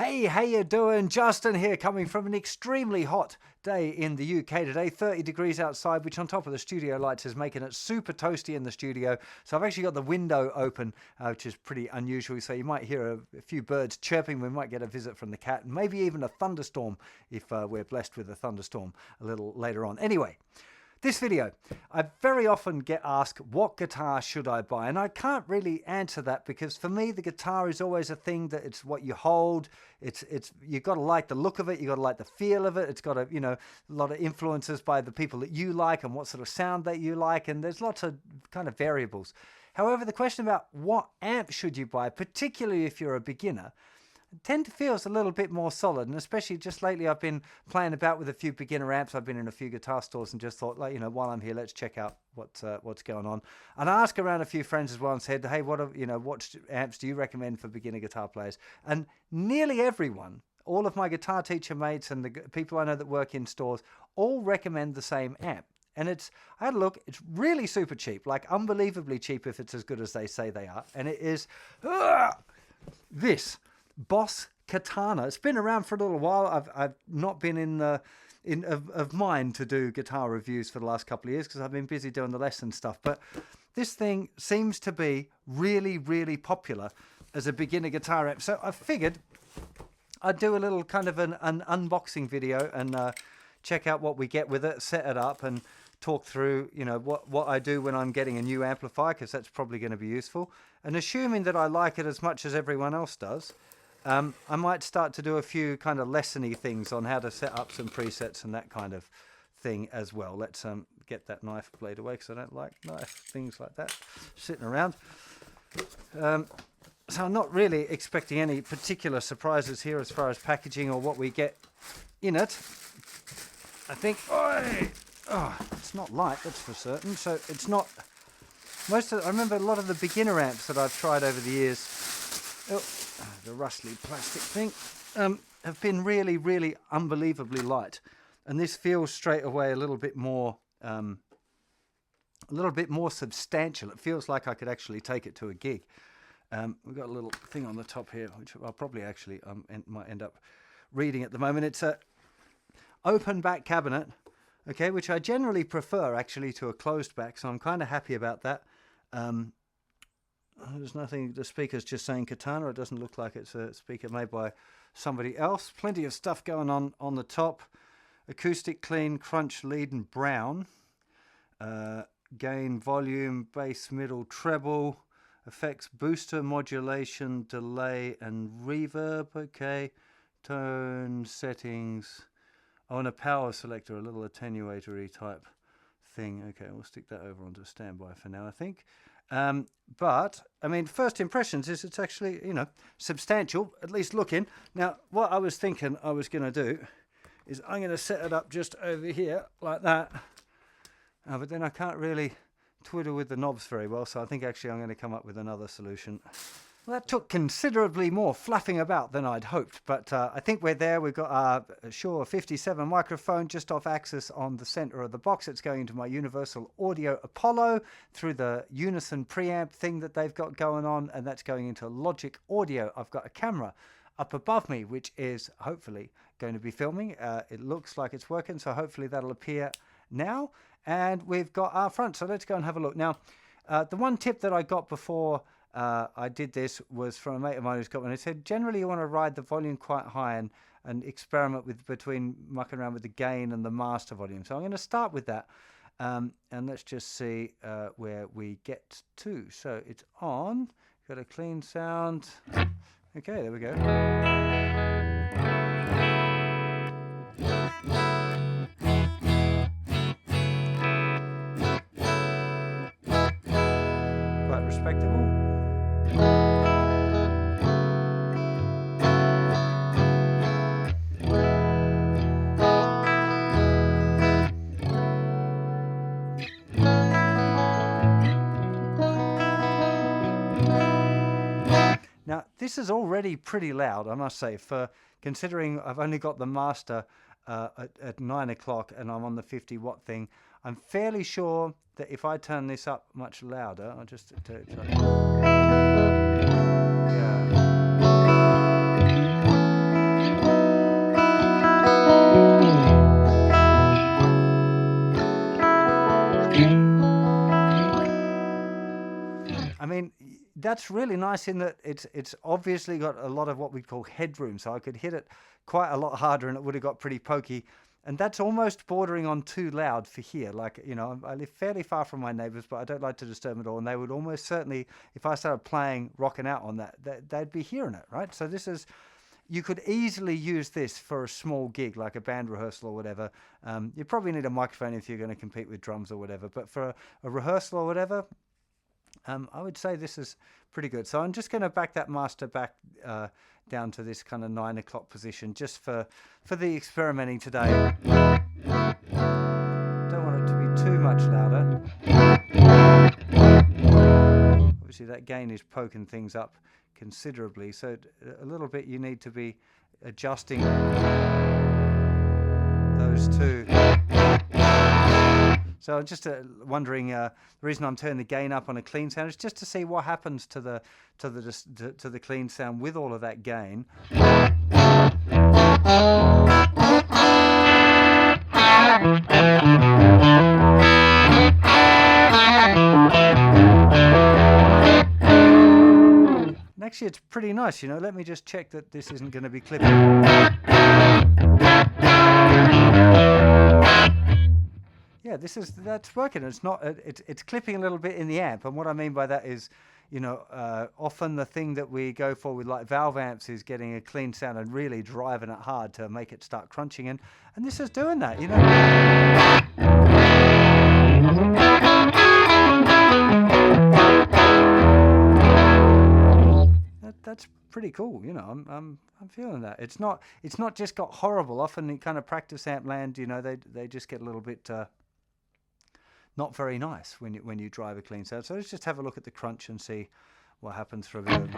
Hey, how you doing? Justin here, coming from an extremely hot day in the UK today. 30 degrees outside, which on top of the studio lights is making it super toasty in the studio. So I've actually got the window open, which is pretty unusual. So you might hear a few birds chirping. We might get a visit from the cat, and maybe even a thunderstorm if we're blessed with a thunderstorm a little later on. Anyway, this video, I very often get asked, what guitar should I buy? And I can't really answer that, because for me, the guitar is always a thing that it's what you hold. You've got to like the look of it. You've got to like the feel of it. It's got a lot of influences by the people that you like and what sort of sound that you like. And there's lots of kind of variables. However, the question about what amp should you buy, particularly if you're a beginner, tend to feel a little bit more solid. And especially just lately, I've been playing about with a few beginner amps. I've been in a few guitar stores and just thought, while I'm here, let's check out what's going on. And I asked around a few friends as well and said, hey, what amps do you recommend for beginner guitar players? And nearly everyone, all of my guitar teacher mates and the people I know that work in stores, all recommend the same amp. And I had a look, it's really super cheap, like unbelievably cheap if it's as good as they say they are. And it is this Boss Katana. It's been around for a little while. I've not been of mind to do guitar reviews for the last couple of years because I've been busy doing the lesson stuff. But this thing seems to be really, really popular as a beginner guitar amp. So I figured I'd do a little kind of an unboxing video and check out what we get with it, set it up, and talk through, what I do when I'm getting a new amplifier, because that's probably going to be useful. And assuming that I like it as much as everyone else does, I might start to do a few kind of lesson-y things on how to set up some presets and that kind of thing as well. Let's get that knife blade away, because I don't like things like that sitting around. So I'm not really expecting any particular surprises here as far as packaging or what we get in it. I think, it's not light, that's for certain. So it's not, I remember a lot of the beginner amps that I've tried over the years, the rustly plastic thing, have been really, really unbelievably light. And this feels straight away a little bit more substantial. It feels like I could actually take it to a gig. We've got a little thing on the top here, which I'll probably actually might end up reading at the moment. It's a open back cabinet, okay, which I generally prefer actually to a closed back, so I'm kind of happy about that. There's nothing, the speaker's just saying Katana. It doesn't look like it's a speaker made by somebody else. Plenty of stuff going on the top. Acoustic, clean, crunch, lead and brown. Gain, volume, bass, middle, treble. Effects, booster, modulation, delay and reverb. Okay. Tone, settings. Oh, and a power selector, a little attenuatory type thing. Okay, we'll stick that over onto standby for now, I think. But, I mean, first impressions is it's actually, substantial, at least looking. Now, what I was thinking I was going to do is I'm going to set it up just over here, like that. But then I can't really twiddle with the knobs very well, so I think actually I'm going to come up with another solution. Well, that took considerably more fluffing about than I'd hoped, but I think we're there. We've got our Shure 57 microphone just off axis on the center of the box. It's going into my Universal Audio Apollo through the Unison preamp thing that they've got going on, and that's going into Logic Audio. I've got a camera up above me, which is hopefully going to be filming. It looks like it's working, so hopefully that'll appear now. And we've got our front, so let's go and have a look. Now, the one tip that I got before I did this was from a mate of mine who's got one. He said generally you want to ride the volume quite high and experiment with between mucking around with the gain and the master volume. So I'm going to start with that, and let's just see where we get to. So it's on, got a clean sound. Okay, there we go. Quite respectable. Now, this is already pretty loud, I must say, for considering I've only got the master at 9 o'clock and I'm on the 50 watt thing. I'm fairly sure that if I turn this up much louder, I'll just try. Yeah. that's really nice in that it's obviously got a lot of what we call headroom, so I could hit it quite a lot harder and it would have got pretty pokey. And that's almost bordering on too loud for here. Like, you know, I live fairly far from my neighbors, but I don't like to disturb them at all. And they would almost certainly, if I started playing, rocking out on that, they'd be hearing it, right? So this is, you could easily use this for a small gig, like a band rehearsal or whatever. You probably need a microphone if you're going to compete with drums or whatever. But for a rehearsal or whatever, I would say this is pretty good. So I'm just going to back that master back down to this kind of 9 o'clock position just for the experimenting today. Don't want it to be too much louder. Obviously that gain is poking things up considerably, so a little bit you need to be adjusting those two. So I'm just wondering, the reason I'm turning the gain up on a clean sound is just to see what happens to the clean sound with all of that gain. And actually it's pretty nice, you know. Let me just check that this isn't going to be clipping. Yeah, that's working. It's not. It's clipping a little bit in the amp, and what I mean by that is, you know, often the thing that we go for with like valve amps is getting a clean sound and really driving it hard to make it start crunching, and this is doing that, you know. That's pretty cool, you know. I'm feeling that. It's not just got horrible. Often in kind of practice amp land, you know, they just get a little bit not very nice when you drive a clean sound. So let's just have a look at the crunch and see what happens for a bit of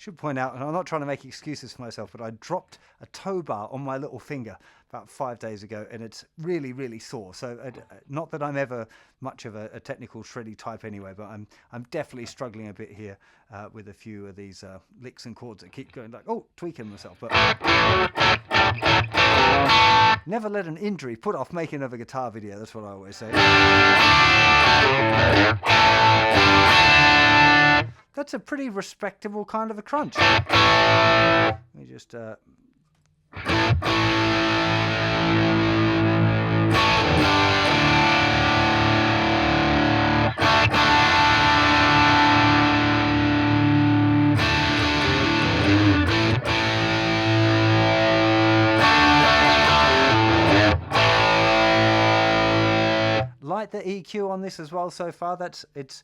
should point out, and I'm not trying to make excuses for myself, but I dropped a tow bar on my little finger about 5 days ago, and it's really, really sore. So not that I'm ever much of a technical shreddy type anyway, but I'm definitely struggling a bit here with a few of these licks and chords that keep going like, oh, tweaking myself. But never let an injury put off making of a guitar video. That's what I always say. That's a pretty respectable kind of a crunch. Let me just... like the EQ on this as well so far. It's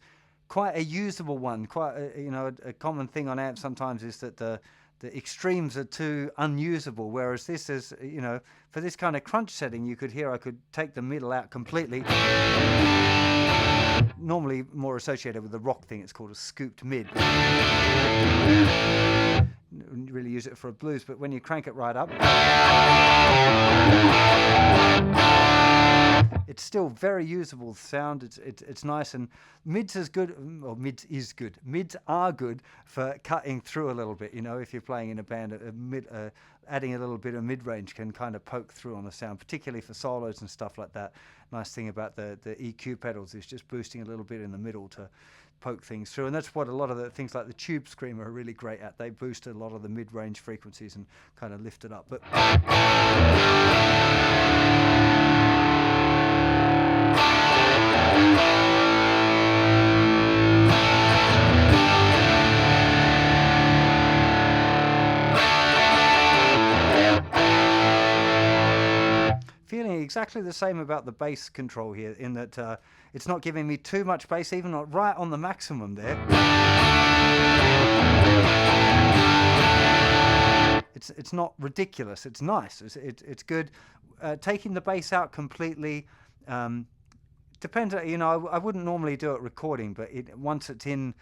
quite a usable one. Quite a common thing on amps sometimes is that the extremes are too unusable, whereas this is, you know, for this kind of crunch setting, you could hear I could take the middle out completely. Normally more associated with the rock thing, it's called a scooped mid. Wouldn't really use it for a blues, but when you crank it right up, it's still very usable sound. It's nice, and mids is good, or mids is good. Mids are good for cutting through a little bit. You know, if you're playing in a band, adding a little bit of mid-range can kind of poke through on the sound, particularly for solos and stuff like that. Nice thing about the EQ pedals is just boosting a little bit in the middle to poke things through, and that's what a lot of the things like the Tube Screamer are really great at. They boost a lot of the mid-range frequencies and kind of lift it up. But feeling exactly the same about the bass control here, in that it's not giving me too much bass, even right on the maximum there. It's not ridiculous. It's nice. It's good. Taking the bass out completely depends. You know, I wouldn't normally do it recording, but once it's in,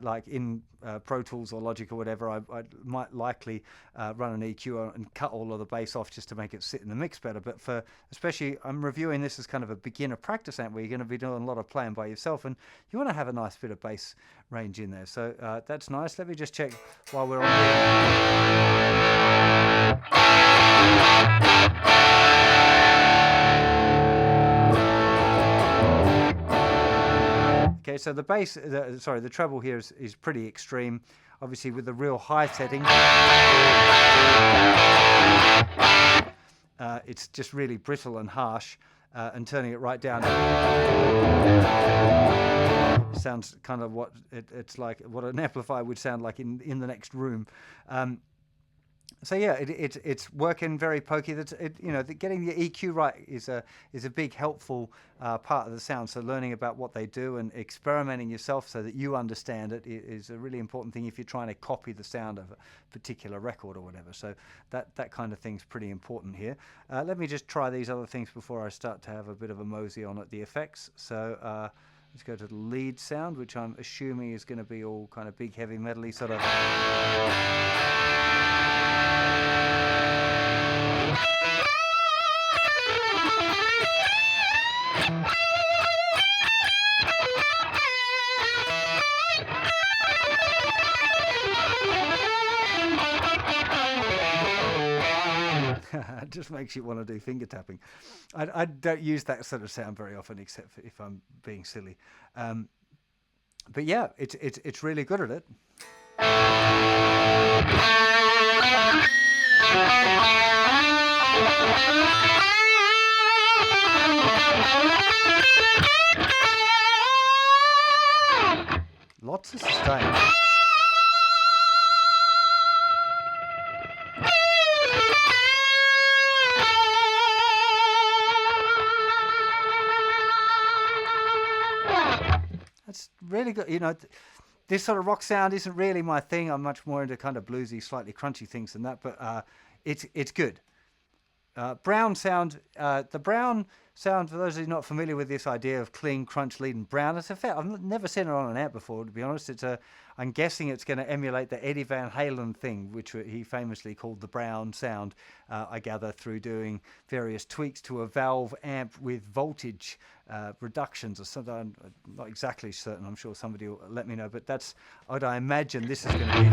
like in Pro Tools or Logic or whatever, I might likely run an EQ and cut all of the bass off just to make it sit in the mix better. But for especially, I'm reviewing this as kind of a beginner practice amp where you're going to be doing a lot of playing by yourself, and you want to have a nice bit of bass range in there. So that's nice. Let me just check while we're on here. Okay, so the bass, the treble here is pretty extreme. Obviously, with the real high setting, it's just really brittle and harsh. And turning it right down sounds kind of what it's like, what an amplifier would sound like in the next room. So yeah, it's working very pokey. Getting the EQ right is a big helpful part of the sound. So learning about what they do and experimenting yourself so that you understand it is a really important thing if you're trying to copy the sound of a particular record or whatever. So that kind of thing's pretty important here. Let me just try these other things before I start to have a bit of a mosey on at the effects. So let's go to the lead sound, which I'm assuming is going to be all kind of big, heavy, metally sort of. It just makes you want to do finger tapping. I don't use that sort of sound very often, except if I'm being silly. But yeah, it's really good at it. Lots of sustain. That's really good. You know, this sort of rock sound isn't really my thing. I'm much more into kind of bluesy, slightly crunchy things than that. But it's good. Brown sound. The brown sound, for those of you not familiar with this idea of clean, crunch, lead, and brown, it's a fact. I've never seen it on an amp before, to be honest. I'm guessing it's going to emulate the Eddie Van Halen thing, which he famously called the brown sound, I gather, through doing various tweaks to a valve amp with voltage reductions or something. I'm not exactly certain. I'm sure somebody will let me know, but that's what I imagine this is going to be.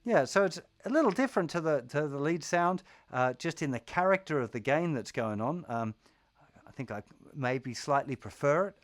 Yeah, so it's a little different to the lead sound, just in the character of the gain that's going on. I think I maybe slightly prefer it.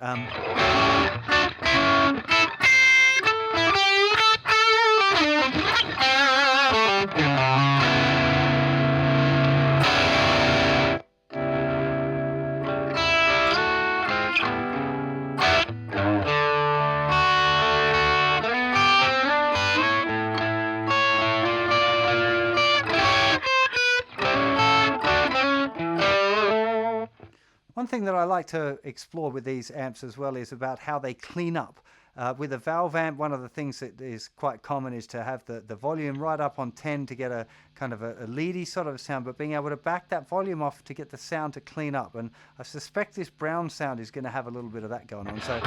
One thing that I like to explore with these amps as well is about how they clean up. With a valve amp, one of the things that is quite common is to have the volume right up on 10 to get a kind of a leady sort of sound, but being able to back that volume off to get the sound to clean up. And I suspect this brown sound is going to have a little bit of that going on. So.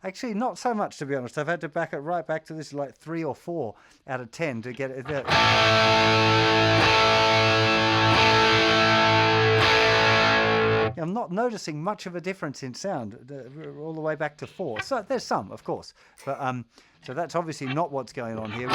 Actually, not so much, to be honest. I've had to back it right back to this like 3 or 4 out of 10 to get it there. I'm not noticing much of a difference in sound all the way back to 4. So there's some, of course, but so that's obviously not what's going on here.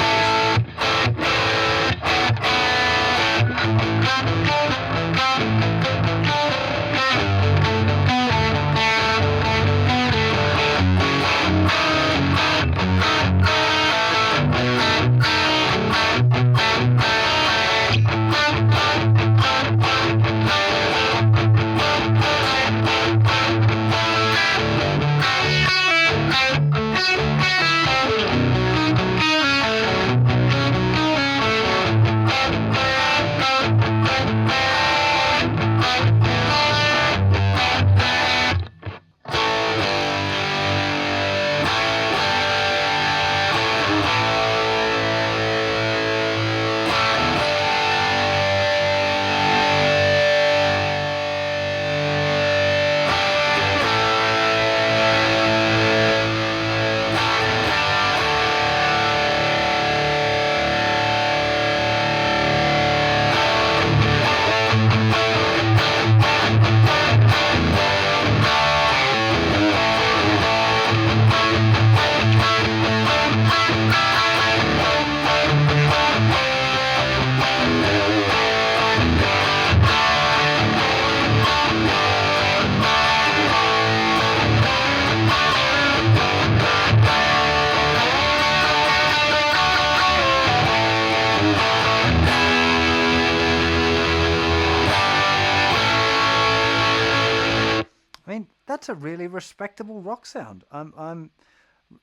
That's a really respectable rock sound. I'm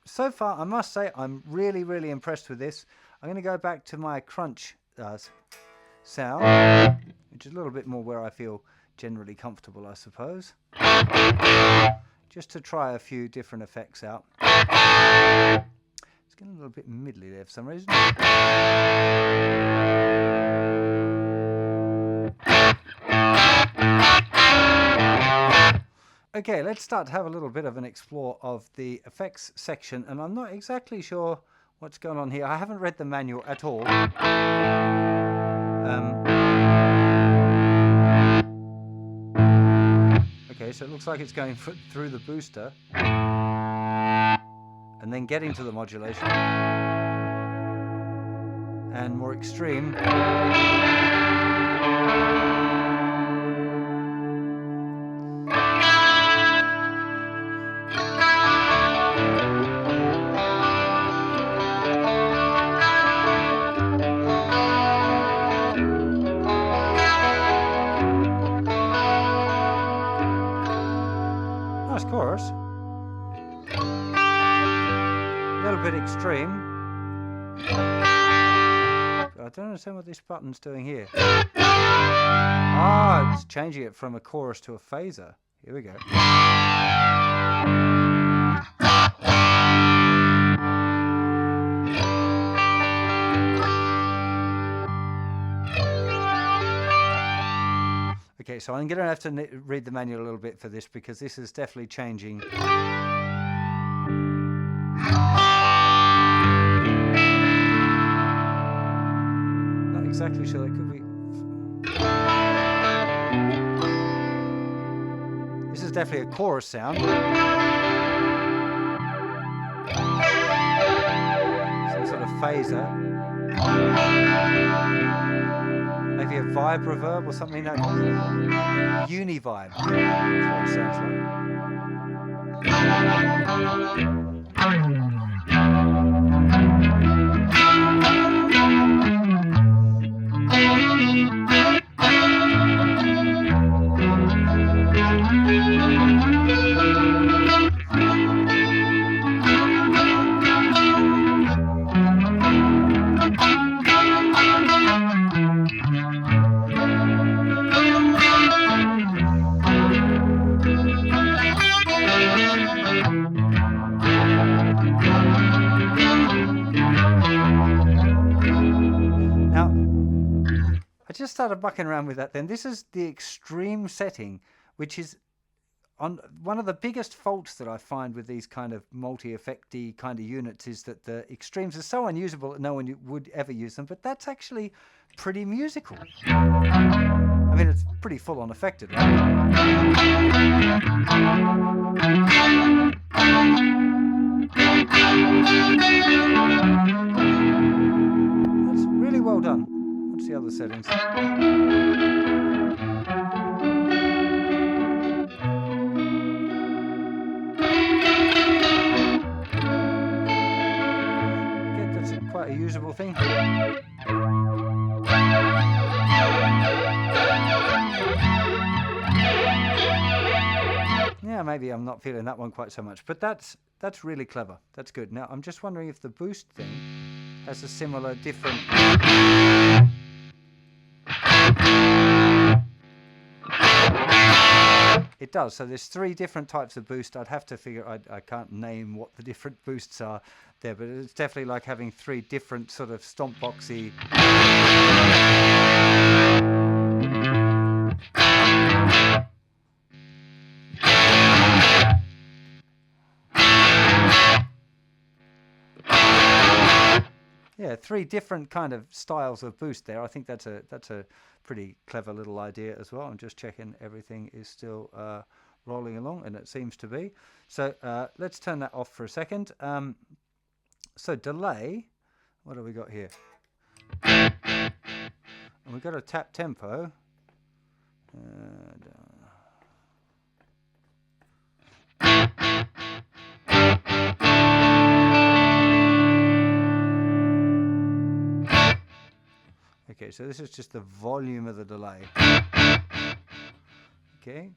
so far, I must say, I'm really impressed with this. I'm going to go back to my crunch sound, which is a little bit more where I feel generally comfortable, I suppose. Just to try a few different effects out. It's getting a little bit middly there for some reason. Okay, let's start to have a little bit of an explore of the effects section, and I'm not exactly sure what's going on here. I haven't read the manual at all. Okay, so it looks like it's going through the booster and then getting to the modulation and more extreme. Nice chorus. A little bit extreme. I don't understand what this button's doing here. Ah, it's changing it from a chorus to a phaser. Here we go. Okay, so I'm going to have to read the manual a little bit for this because this is definitely changing. Not exactly sure, that could be. This is definitely a chorus sound. Some sort of phaser. Maybe a vibe reverb or something like that. Uni vibe. That's what it sounds just started mucking around with that then. This is the extreme setting, which is on one of the biggest faults that I find with these kind of multi-effecty kind of units is that the extremes are so unusable that no one would ever use them, but that's actually pretty musical. I mean, it's pretty full-on affected, right? That's really well done. Let's see the other settings? Okay, that's quite a usable thing. Yeah, maybe I'm not feeling that one quite so much, but that's really clever. That's good. Now, I'm just wondering if the boost thing has a similar, different... It does. So there's 3 different types of boost. I'd have to figure... I can't name what the different boosts are there, but it's definitely like having 3 different sort of stomp boxy... Yeah, 3 different kind of styles of boost there. I think that's a pretty clever little idea as well. I'm just checking everything is still rolling along, and it seems to be. So let's turn that off for a second. So delay, what have we got here? And we've got a tap tempo. Okay, so this is just the volume of the delay. Okay.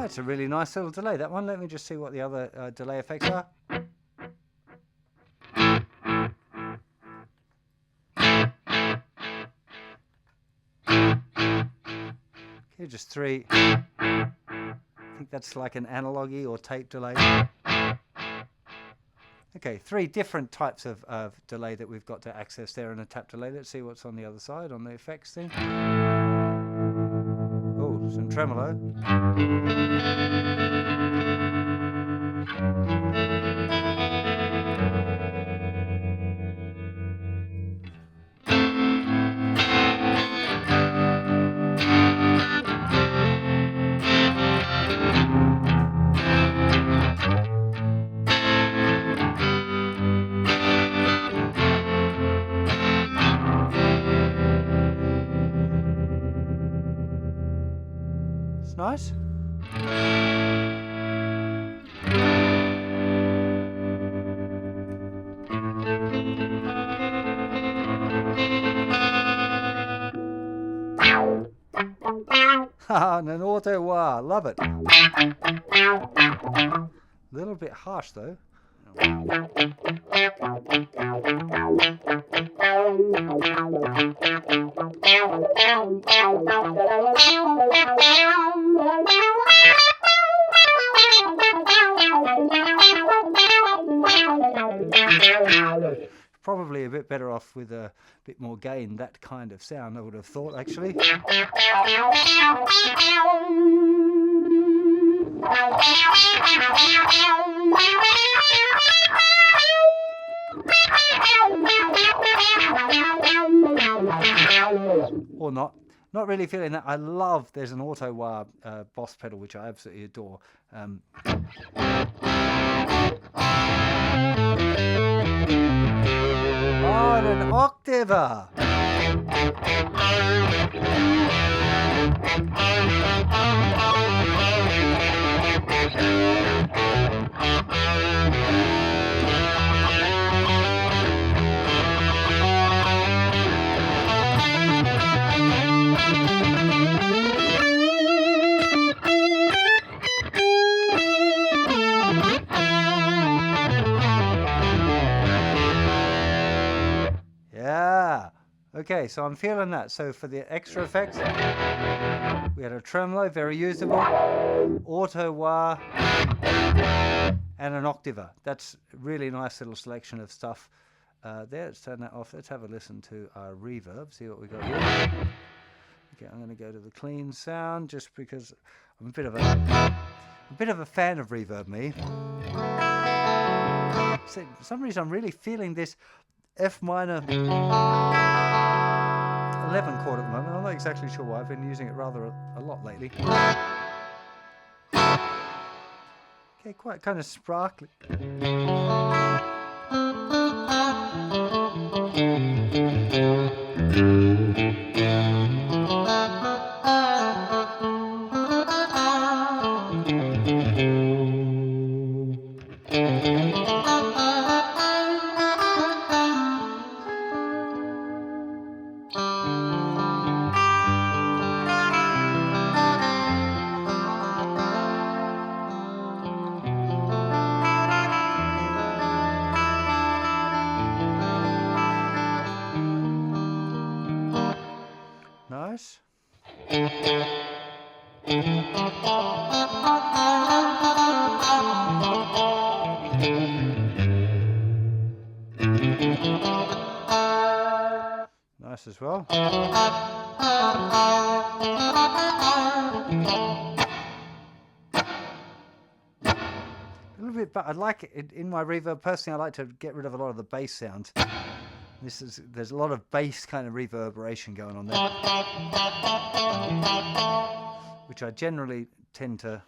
It's a really nice little delay, that one. Let me just see what the other delay effects are. Okay, just 3. I think that's like an analogy or tape delay. Okay, 3 different types of delay that we've got to access there in a tap delay. Let's see what's on the other side, on the effects thing. Oh, some tremolo. It's nice. And an auto wah, love it. A little bit harsh though. Probably a bit better off with a bit more gain, that kind of sound, I would have thought, actually. Or not. Not really feeling that. I love, there's an auto wah Boss pedal, which I absolutely adore. On an octave. Okay, so I'm feeling that. So for the extra effects, we had a tremolo, very usable, auto wah, and an octaver. That's a really nice little selection of stuff there. Let's turn that off. Let's have a listen to our reverb, see what we got here. Okay, I'm going to go to the clean sound just because I'm a bit of a fan of reverb, me. So for some reason I'm really feeling this F minor 11 chord at the moment. I'm not exactly sure why. I've been using it rather a lot lately. Okay, quite kind of sparkly. Nice. Nice as well. A little bit, but I like it in my reverb. Personally, I like to get rid of a lot of the bass sounds. There's a lot of bass kind of reverberation going on there, which I generally tend to.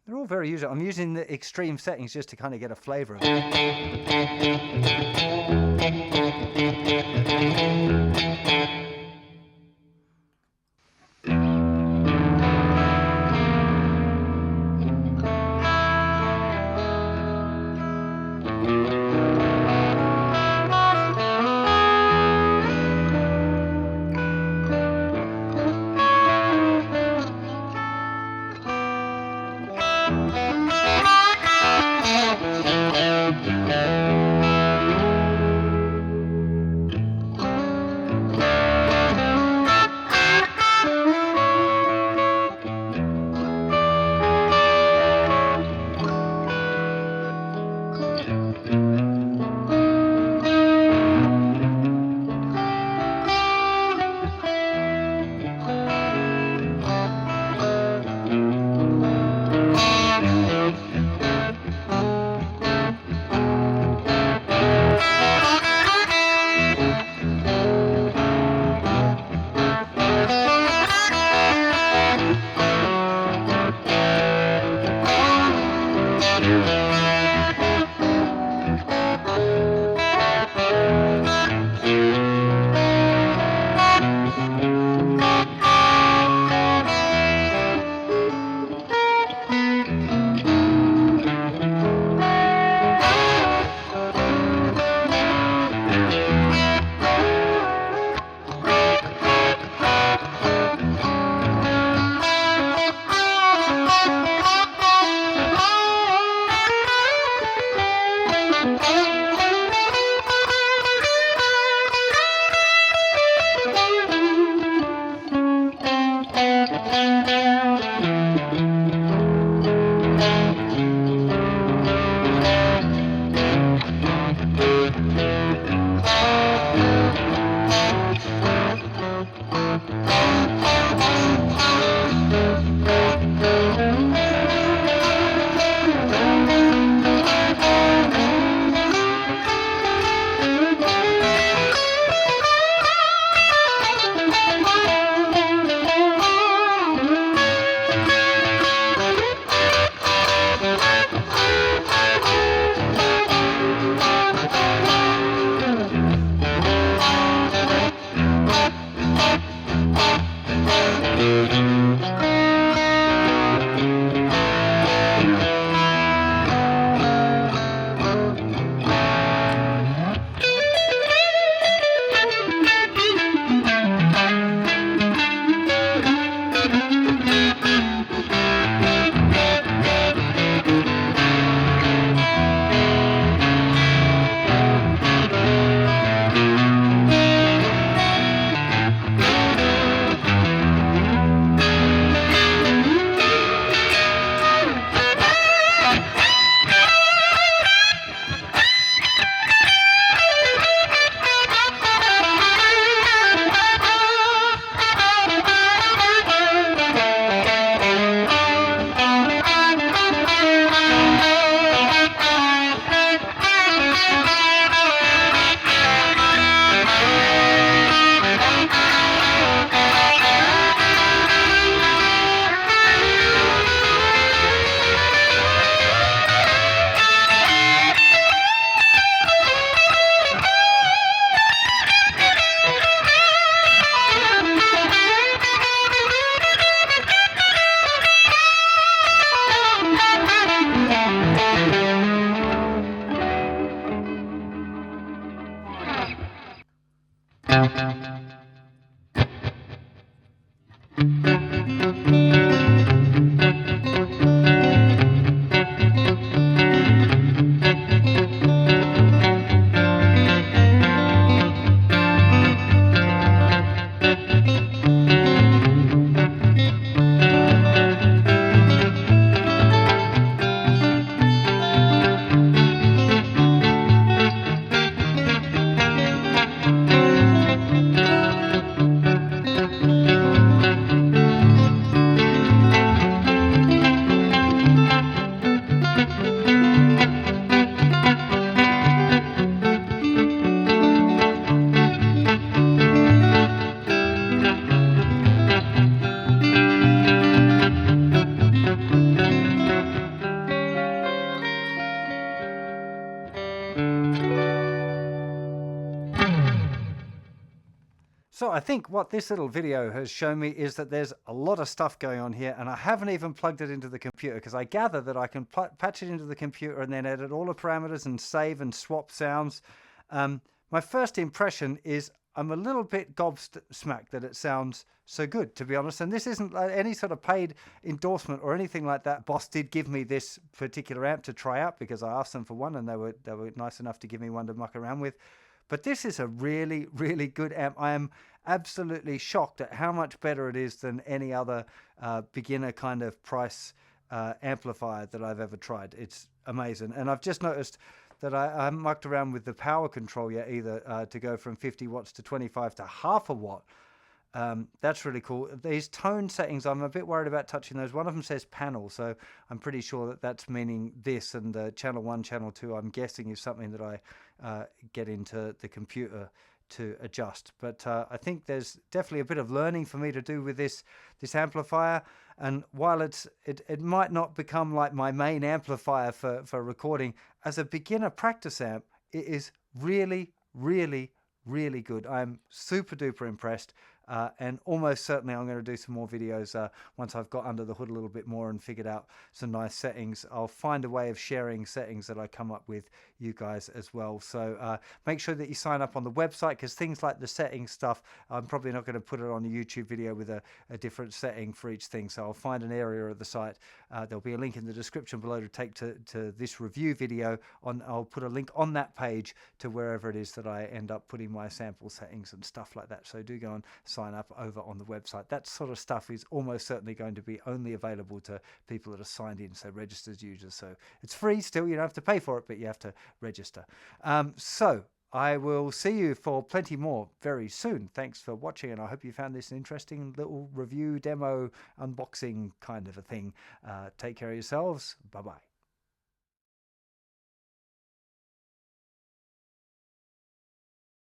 They're all very useful. I'm using the extreme settings just to kind of get a flavor of it. So I think what this little video has shown me is that there's a lot of stuff going on here, and I haven't even plugged it into the computer, because I gather that I can patch it into the computer and then edit all the parameters and save and swap sounds. My first impression is I'm a little bit gobsmacked that it sounds so good, to be honest. And this isn't any sort of paid endorsement or anything like that. Boss did give me this particular amp to try out because I asked them for one, and they were nice enough to give me one to muck around with. But this is a really, really good amp. I am absolutely shocked at how much better it is than any other beginner kind of price amplifier that I've ever tried. It's amazing. And I've just noticed that I haven't mucked around with the power control yet either, to go from 50 watts to 25 to half a watt. That's really cool. These tone settings, I'm a bit worried about touching those. One of them says panel, so I'm pretty sure that that's meaning this, and channel 1, channel 2, I'm guessing is something that I get into the computer to adjust. But I think there's definitely a bit of learning for me to do with this amplifier. And while it might not become like my main amplifier for recording, as a beginner practice amp, it is really, really, really good. I'm super duper impressed. And almost certainly I'm going to do some more videos once I've got under the hood a little bit more and figured out some nice settings. I'll find a way of sharing settings that I come up with you guys as well. So make sure that you sign up on the website, because things like the settings stuff, I'm probably not going to put it on a YouTube video with a different setting for each thing. So I'll find an area of the site. There'll be a link in the description below to take to this review video. I'll put a link on that page to wherever it is that I end up putting my sample settings and stuff like that. So do go and sign up over on the website. That sort of stuff is almost certainly going to be only available to people that are signed in, so registered users. So it's free still, you don't have to pay for it, but you have to register. So I will see you for plenty more very soon. Thanks for watching, and I hope you found this an interesting little review, demo, unboxing kind of a thing. Take care of yourselves. Bye-bye.